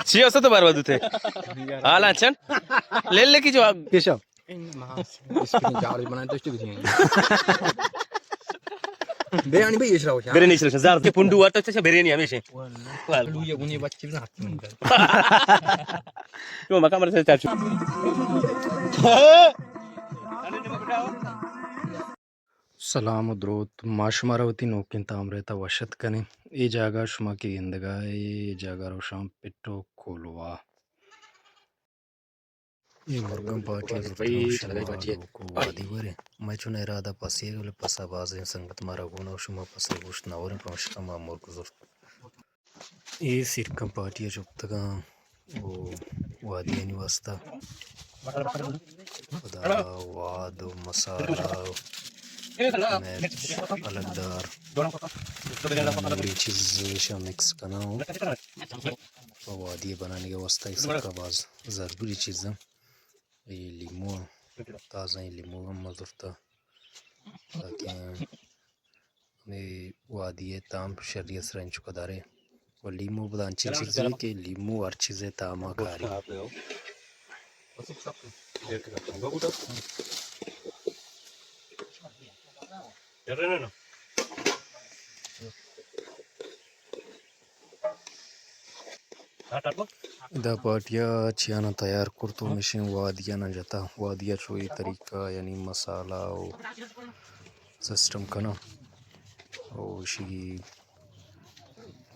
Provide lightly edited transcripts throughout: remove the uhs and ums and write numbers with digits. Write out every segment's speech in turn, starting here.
ची असं तर बरबाद होते आला छान लेले की जवाब केशव बिर्याणी भी येश राव बिर्याणी शिरशन जार ते पुंडू वाटत तशा बिर्याणी हमेशा लुये गुनी बच्चे भी हाथ में तो मका मरते चाचू सलाम द्रोत माशमारावती नोकिन तामरेता वशत कने ये जागा शुमा की इंदगा ये जागा रोशाम पिट्टो खोलवा ये मुर्गम पार्टी को वादी वरे मैं चुने इरादा पसीर वले पसा बाजे संगत मारा गुना शुमा पसा गुश नवरे पमशका मा मुर्गुजुर ये सिरकम पार्टी जुप्तगा वो वादी यानी वास्ता खुदा वाद मसाला मिर्च अलगदार पूरी चीज़ मिक्स करना हो वादी बनाने के वास्ते इसका बाज ज़रूरी चीज़ है ये लीमू ताज़ा लीमू मज़ुरता ताकि ये वादी ताम शरीयत रंच को दारे वो लीमू बदान चीज़ के लीमू हर चीज़ें तामा खारी दा पार्टिया चियाना तैयार करतो मिशन वादिया न जाता वादिया चोई तरीका यानी मसाला और सिस्टम कना और शी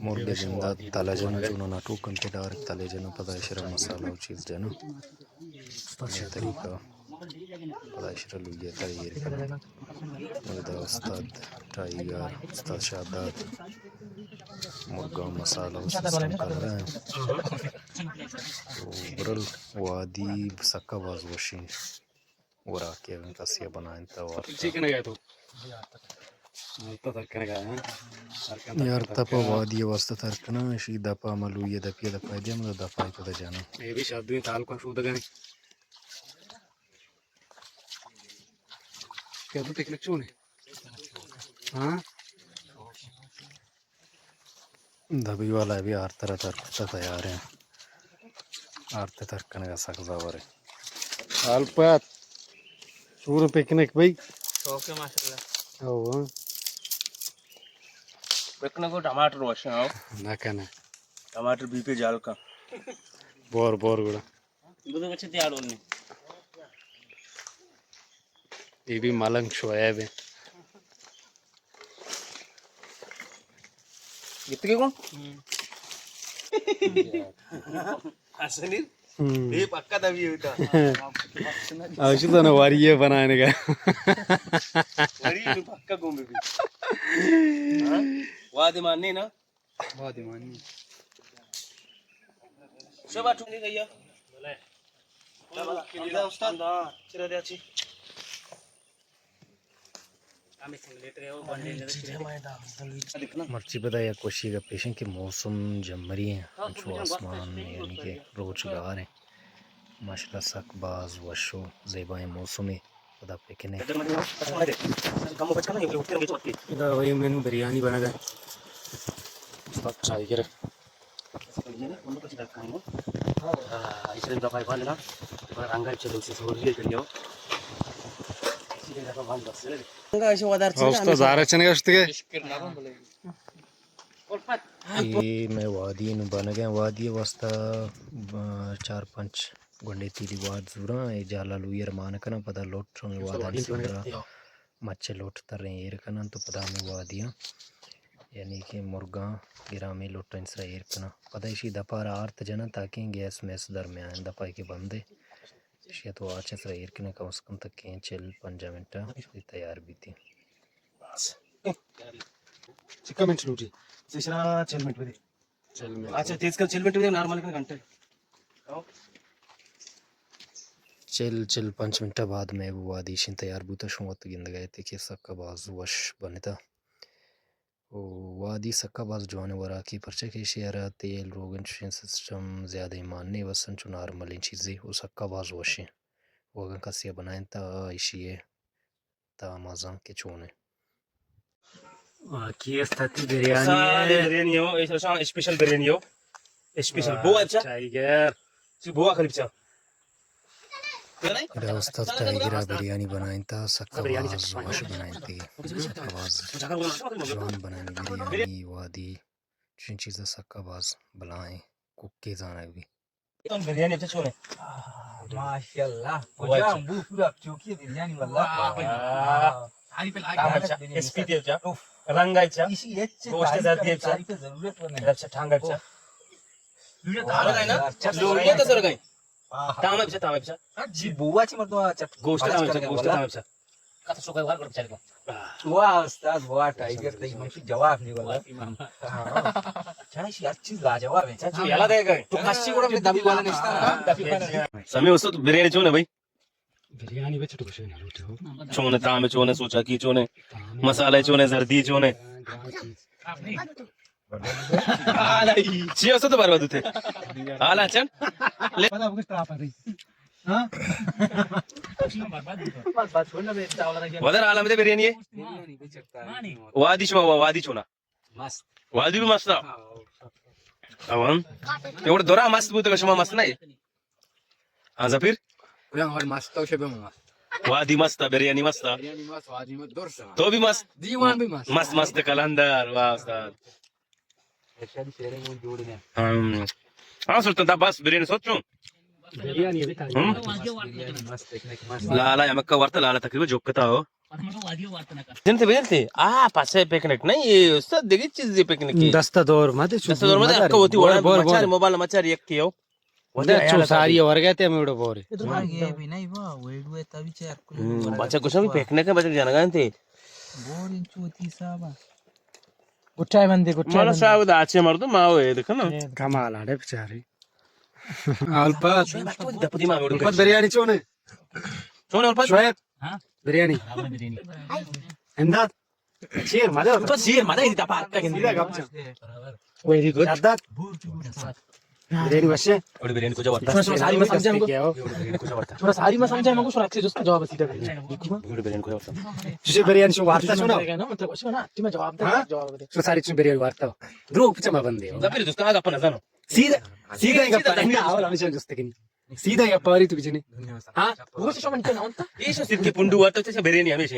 मुर्गे जिंदा तला जना जो ना टू कंटे डायरेक्ट तले जना पता इशरा मसाला और चीज़ जना ये तरीका पता इशरा लुइया तैयार करना मेरा उस्ताद टाइगर उस्ताद शादात मुर्गा मसाला सिस्टम कर रहे हैं तो बरल वादी सक्का बाज वशी वरा के उनका सिया बनाए तवार यार तपा वादी वास्ता तरकना शी दपा मलू ये दपिया दपा दिया मतलब दपा ही तो जाना ये भी शादी ताल को शूट गए क्या तो टेक्निक चुने हाँ दबी वाला भी हर तरह तरकता तैयार है आरते तरकने का सकजावर है अल्पात शूर पिकनिक भाई ओके माशाल्लाह ओ बेकना को टमाटर वशा आओ ना कहना टमाटर बीपे जाल का बोर बोर गुड़ा दूध अच्छे तैयार होने ये भी मलंग शोया है कितने कौन हसनीर ये पक्का दबी होता आवश्यक तो ना वारी ये बनाने का वरी में पक्का घूमे भी वादे मानने ना वादी मानी सब आठुने गया बोले उस्ताद चिरा दे अच्छी मर्ची पता या कोशी का पेशन के मौसम जमरी है जो आसमान यानी कि रोजगार है माशाल्लाह सकबाज वशो ज़ेबाए मौसम है पता पिकनिक इधर वही मैंने बिरयानी बना गया टाइगर इसलिए दफा इफान ना और अंगल चलो से सोरिए करियो अंगा ऐसे वादार उसका ज़ारा चने का उस्ते ये मैं वादी नु बन गया वादी वास्ता 4-5 घंटे तीली वाद जुरा ये जाला लुयर मान करना पता लोट में वादा सिंगरा मच्छे लोट तर एर करना तो पता में वादियां यानी कि मुर्गा गिरा में लोट इंसरा एर करना पता इसी दपार आर्त जना ताकि गैस मैस दरमियान दपा के बंदे ये तो आज से एर करने कम से कम तक के चल 5 मिनट तैयार भी थी चिक्का मिनट लूटी सिसरा चल मिनट बदे अच्छा तेज कर चल मिनट बदे नॉर्मल का घंटे चल 5 मिनट बाद मैं वो वादी तैयार बूता शुमत गिंद गए थे कि सक्का बाज वश बनता वो वादी सक्का बाज जवान वरा की परचे के शेरा तेल रोगन सिस्टम ज़्यादा मानने वसन चु नॉर्मल इन चीज़ें वो सक्का बाज वशे वो अगर का सिया बनाए ता इशी है ता मज़ा के चोने Aqui está the biryani. Sade biryani o, eşan special biryani o. Special bu açça. Tiger. Si bu akali bicha. इधर उस्ताद टाइगर बिरयानी बनाई था सक्काबाज वश बनाई थी सक्काबाज जवान बनानी बिरयानी वादी जिन चीज़ें सक्काबाज बलाएं कुक्के जाना भी Tam biryani yapacak şöyle. माशाल्लाह hocam bu pura çok iyi biryani vallahi. Tarife layık. SP yapacak. Ranga yapacak. İşi yetse Goşta zerdi yapacak. tarife zaruret var. Yapacak, tanga yapacak. Tanga काय ना? लोणी तर सर काय? ताम yapacak, ताम yapacak. जी बुवाची मर्दवा चट गोष्ट ताम yapacak, गोष्ट ताम yapacak. Kata sokay var var biçare ko. वाह उस्ताद वाह टाइगर ताई मग जवाब नाही वाला छाशी अच्छी लाजवाब आहे Chachu याला काय काय? तो काशी కూడా मी दबी वाला नसता समय उसको बिरयानी चोने भाई. बिरयानी बेचो तो कुछ नहीं रोटी हो. चोने ताम चोने सोचा की चोने. मसाले चोने जर्दी चोने. ची असं तर बरबाद होते. आला चल. पता कुछ ट्राप आ रही. हाँ. वदर आला मध्ये बिर्याणी आहे. बिर्याणी बेचता वादी चोना. मस्त वादी बी मस्त. अवन एवढं दोरा मस्त बोलतो कशा मस्त नाही. हा जफीर और मस्त तो शबे मस्त वादी मस्त बिर्याणी मस्त बिर्याणी मस्त वाजी मत दोरसा तो भी मस्त दीवान भी मस्त मस्त मस्त कलंदर वाह उस्ताद. एखादी शेरे म्हणून जोडीने हाँ सोचता था बस बिर्याणी सोचो. बिरयानी अभी था. बिर्याणी मस्त एक मस्त लाला या मक्का वार्ता लाला तकरीबन जोकता हो. जनते बेनते पासे पिकनिक नाही उस्ताद देखी चीज पिकनिक की. दस्ता दौर मत दस हजार मध्ये अक्का होती वडा मचारी मोबाईल मचारी एक की हो. सारी और गए थे हम एवढं बोरे. मागे बी नाही बा वेडू आहे ता विचार बच्चा कुछ भी पिकनिक है बच्चा जाना गाते. बोरिंग चोती साबा गुट्टाय बंदे मला सावध आचे मारतो माव आहे देख ना. कमाल आडे बेचारे. अल्प दपदी माव पत बिरयानी चोने. सोने और पास शोएब. बिरयानी. इमदाद. शेर मजा होता. बस ये मजा ही था पार्क का सीधा गपचा. Very good. शाद्दात. बिरयानी वशे. और बिरयानी को जवाब थोड़ा सारी में समझा हमको. थोड़ा सारी में समझा हमको सुना अच्छे उसका जवाब सीधा कर बिरयानी को जवाब तुझे बिरयानी शो वार्ता सुना. ना मतलब उसको ना तुम्हें जवाब दे जवाब दे सो सारी तुझे बिरयानी वार्ता. ग्रुप चमा बंदे. जबीर दोस्त आगा पण जानो सीधा सीधा ही गप्पा. इंगा आवल हमेशा जुस्त की. सीधा ही गप्पा वाली तुझे नहीं. हाँ. वो से शमन केना होता ईशो सिर के पुंडू वाटतो त्याच्या बिर्याणी हमेशा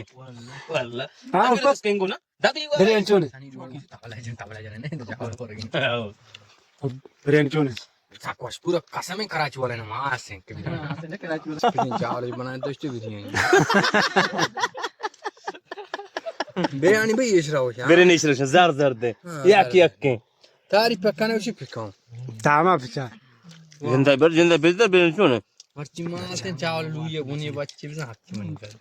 वल्ला हाँ, हाँ ऊपर- केंगो ना दबी बिरयानी चोने. बिरयानी चोने. साकवाश पूरा कसम कराची वाला ना मास है कभी चावल बनाए तो इससे बिरयानी बिरयानी भाई इस रहा हो बिर्याणी इशरा जार जार दे या की अक्के तारी पकाने उसी पिकाऊं तामा पिचा. जिंदा बेजदा बिर्याणी चोने मर्ची मारते चावल लुए गुने बच्चे भी हाथ में निकल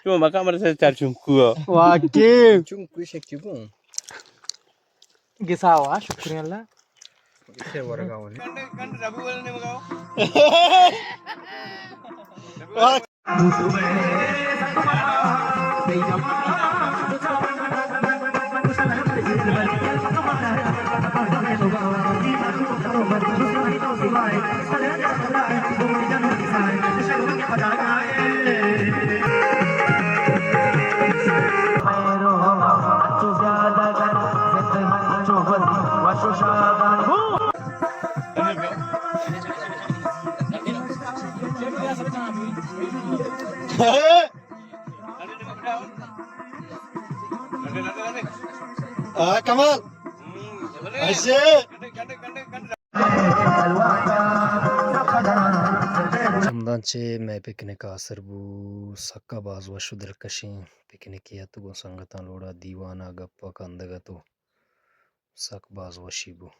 क्यों मका मर से चार चुमकू वाके. चुंकू शेकी बो गिसावा शुक्रिया अल्लाह. किसे वर्गा वाले कमाल. ऐसे. Samdançe me piknik asır bu Sakkabaz ve şu dilkaşin piknik yatu bu sangatan loda divana gappa kandaga to Sakbaz ve şibu.